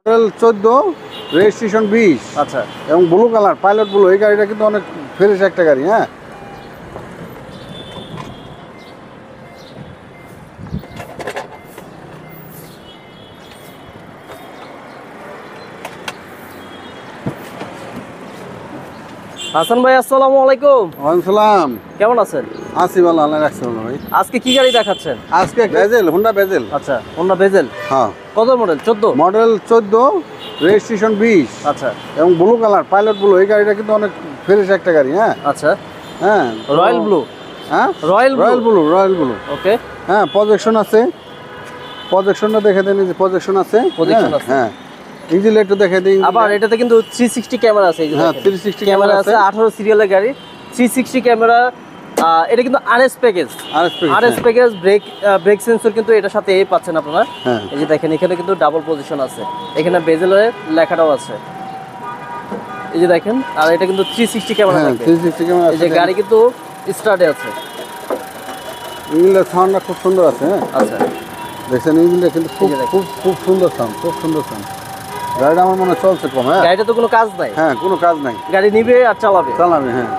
Model 14, registration 20। আচ্ছা এবং blue colour, pilot blue. এই গাড়িটা কিন্তু অনেক ফ্রেশ একটা গাড়ি। হ্যাঁ, হাসান ভাই, আসসালামু আলাইকুম। ওয়ালাইকুম সালাম। কেমন আছেন? আছি ভালো, আল্লাহ রাখছে ভালো ভাই। আজকে কি গাড়ি দেখাচ্ছেন? আজকে বেজেল, হোন্ডা বেজেল। আচ্ছা, হোন্ডা বেজেল। হ্যাঁ, কত মডেল? 14। Model 14, registration 20। আচ্ছা এবং ব্লু কালার, পাইলট ব্লু। এই গাড়িটা কিন্তু অনেক ফ্রেশ একটা গাড়ি। হ্যাঁ আচ্ছা, হ্যাঁ, রয়্যাল ব্লু। হ্যাঁ, royal royal blue, royal blue. Okay, হ্যাঁ, প্রজেকশন আছে। প্রজেকশনটা দেখে দিন, যে প্রজেকশন আছে। প্রজেকশন আছে। হ্যাঁ, ইঞ্জিন একটু দেখে দিন। আবার এটাতে কিন্তু 360 ক্যামেরা আছে। এই যে হ্যাঁ, দেখেন, 360 ক্যামেরা আছে। 18 সিরিয়ালের গাড়ি, 360 ক্যামেরা। এটা কিন্তু RS package. RS package break sensor কিন্তু এটার সাথে পাচ্ছেন আপনারা। হ্যাঁ, এই যে দেখেন, এখানে কিন্তু ডাবল পজিশন আছে। এখানে বেজেলের লেখাটাও আছে। এই যে দেখেন, আর এটা কিন্তু 360 ক্যামেরা হ্যাঁ, থাকবে। 360 ক্যামেরা এই আছে। যে গাড়ি কিন্তু স্টার্টে আছে। ইঞ্জিনের সাউন্ডটা খুব সুন্দর আছে। হ্যাঁ, আচ্ছা, দেখছেন, ইঞ্জিনটা কিন্তু খুব এই যে দেখেন। খুব খুব সুন্দর সাউন্ড, খুব সুন্দর সাউন্ড। গাড়িটা আমার মনে হয় চলছে কম। হ্যাঁ, গাড়িটা তো কোনো কাজ নাই। হ্যাঁ, কোনো কাজ নাই, গাড়ি নিবে আর চালাবে। চালাবে। হ্যাঁ,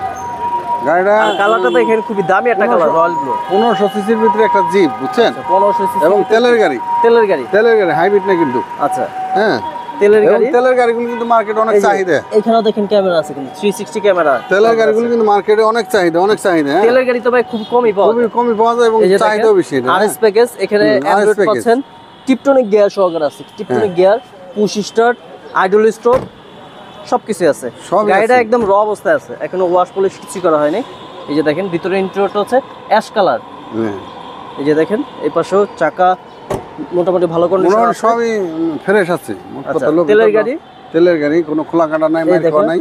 গাড়িটা কালারটা তো এখানে খুবই দামি একটা কালার, রয়্যাল ব্লু। 1500 সিসির ভিতরে একটা জিপ, বুঝছেন? 1500 সিসি এবং তেলের গাড়ি। তেলের গাড়ি। তেলের গাড়ি, হাইব্রিড না কিন্তু। আচ্ছা, হ্যাঁ, তেলের এবং গাড়ি। তেলের গাড়িগুলো কিন্তু মার্কেটে অনেক চাহিদা। এখানেও দেখেন ক্যামেরা আছে, কিন্তু 360 ক্যামেরা। তেলের গাড়িগুলো কিন্তু মার্কেটে অনেক চাহিদা, অনেক চাহিদা। হ্যাঁ, তেলের গাড়ি তো ভাই খুব কমই পাওয়া যায়। কমই পাওয়া যায় এবং এই যে চাহিদাও বেশি। RS package. এখানে RS অ্যান্ড্রয়েড প্যাকেজ। পাচ্ছেন, টিপটনিক গিয়ার সহকারে আছে। Tiptronic gear, push start, idle stop, সবকিছু আছে। সবই গাড়িটা আছে। একদম র অবস্থায় আছে, এখনো ওয়াশ পলিশ কিছু করা হয়নি। এই যে দেখেন, ভিতরে ইন্টেরিয়রটা হচ্ছে অ্যাশ কালার। হ্যাঁ, এই যে দেখেন, এই পাশেও চাকা মোটামুটি ভালো কন্ডিশন মোটামুটি আছে। সবই ফ্রেশ আছে। মোট আচ্ছা, কথা হলো তেলের ভিতরটা- গাড়ি। তেলের গাড়ি, কোনো খোলা কাটা নাই, এই মাইর খাওয়া দেখেন, নাই।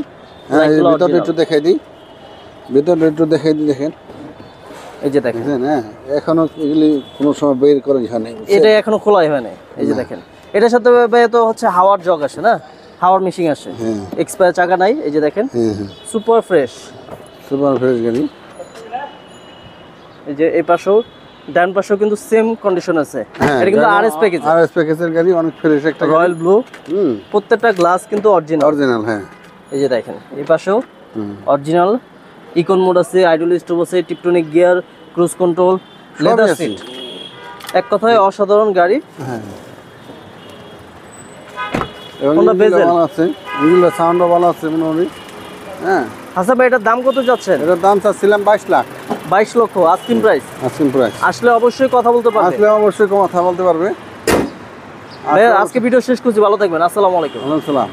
হ্যাঁ, এই লাইটগুলো ভিতরটা original। একটু দেখাই দিই, ভিতরটা একটু দেখাই দিই। দেখেন, এই যে দেখেন, দেখছেন? হ্যাঁ, এখনো এগুলি কোনো সময় বের করে এখানে। এটা এখনো খোলাই হয় নাই। এই যে দেখেন, এটার সাথে ভাই তো হচ্ছে হাওয়ার জগ আসে না, হাওয়ার মেশিন আসে। হ্যাঁ, এক্সপায়ার চাকা নাই। এই যে দেখেন, হ্যাঁ, হ্যাঁ, সুপার ফ্রেশ। সুপার ফ্রেশ গাড়ি। এই যে এই পাশেও, ডান পাশেও কিন্তু সেম কন্ডিশন আছে। হ্যাঁ, এটা কিন্তু আরএস প্যাকেজ, আরএস প্যাকেজের গাড়ি, অনেক ফ্রেশ একটা গাড়ি। Royal blue. হুম, প্রত্যেকটা গ্লাস কিন্তু অরিজিনাল। অরিজিনাল। হ্যাঁ, এই যে দেখেন, এই পাশেও হুম, অরিজিনাল। ইকন মোড আছে, আইডল স্টপ আছে, টিপটনিক গিয়ার, ক্রুজ কন্ট্রোল, সবই লেদার আছে। সিট। এক কথায় অসাধারণ গাড়ি। হ্যাঁ, এবং Honda ইঞ্জিনটা Bezel। ভালো আছে, ইঞ্জিনের সাউন্ডও ভালো আছে মোটামুটি। হ্যাঁ, আচ্ছা ভাই, এটার দাম কত যাচ্ছেন? এটার দাম চাচ্ছিলাম 22 লাখ। 22 লক্ষ আস্কিং প্রাইস। Asking price. আসলে অবশ্যই কথা বলতে পারবে। আসলে অবশ্যই কথা বলতে পারবে। ভাই আজকে ভিডিও শেষ করছি, ভালো থাকবেন। আসসালামু আলাইকুম। ওয়ালাইকুম সালাম।